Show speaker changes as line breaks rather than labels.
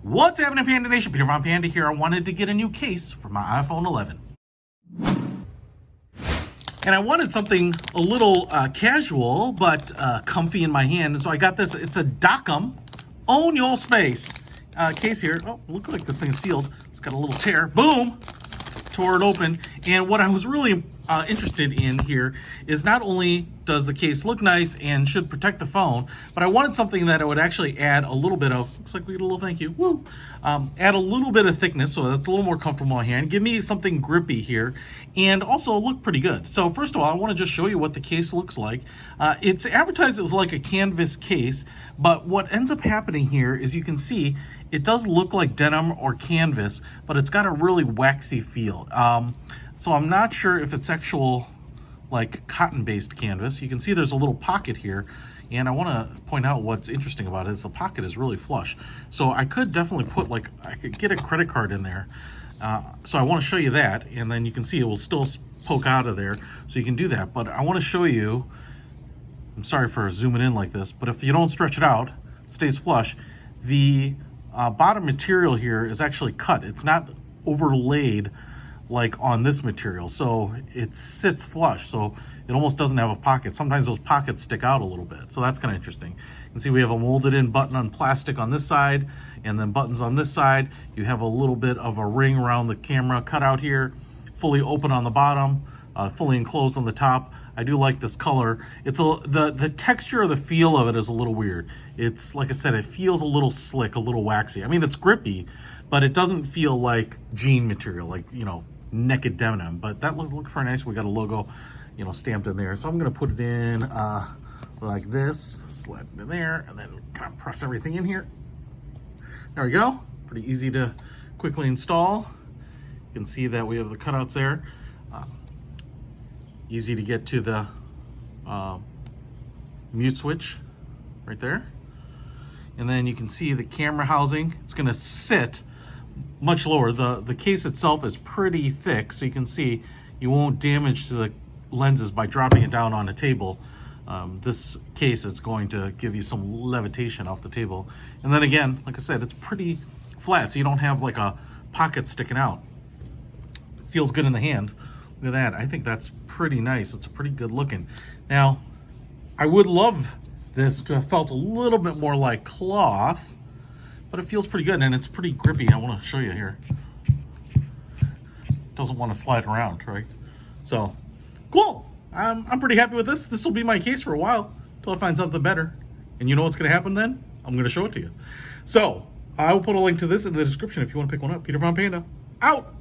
What's happening, Panda Nation? Peter Von Panda here. I wanted to get a new case for my iPhone 11. And I wanted something a little casual, but comfy in my hand. And so I got this. It's a Dockem Own Your Space case here. Oh, looks like this thing's sealed. It's got a little tear. Boom! Tore it open. And what I was really interested in here is not only does the case look nice and should protect the phone, but I wanted something that would actually add a little bit of, looks like we get a little thank you, woo, add a little bit of thickness so that's a little more comfortable in my hand, give me something grippy here, and also look pretty good. So first of all, I want to just show you what the case looks like. It's advertised as like a canvas case, but what ends up happening here is you can see it does look like denim or canvas, but it's got a really waxy feel. So I'm not sure if it's actual like cotton-based canvas. You can see there's a little pocket here, and I want to point out what's interesting about it is the pocket is really flush. So I could definitely put I could get a credit card in there. So I want to show you that, and then you can see it will still poke out of there, so you can do that. But I want to show you, I'm sorry for zooming in like this, but if you don't stretch it out, it stays flush. The bottom material here is actually cut. It's not overlaid like on this material, so it sits flush, so it almost doesn't have a pocket. Sometimes those pockets stick out a little bit, so that's kind of interesting. You can see we have a molded in button on plastic on this side, and then buttons on this side. You have a little bit of a ring around the camera cut out here, fully open on the bottom, fully enclosed on the top. I do like this color. It's the texture of the feel of it is a little weird. It's, like I said, it feels a little slick, a little waxy. I mean, it's grippy, but it doesn't feel like jean material, like, you know, naked denim. But that looks pretty nice. We got a logo, you know, stamped in there. So I'm gonna put it in like this, slide it in there, and then kind of press everything in here. There we go. Pretty easy to quickly install. You can see that we have the cutouts there. Easy to get to the mute switch right there. And then you can see the camera housing. It's gonna sit much lower. The case itself is pretty thick, so you can see you won't damage to the lenses by dropping it down on a table. This case is going to give you some levitation off the table. And then again, like I said, it's pretty flat, so you don't have like a pocket sticking out. It feels good in the hand. Look at that. I think that's pretty nice. It's pretty good looking. Now, I would love this to have felt a little bit more like cloth, but it feels pretty good, and it's pretty grippy. I want to show you here. Doesn't want to slide around, right? So, cool. I'm pretty happy with this. This will be my case for a while until I find something better. And you know what's going to happen then? I'm going to show it to you. So, I will put a link to this in the description if you want to pick one up. Peter Von Panda, out!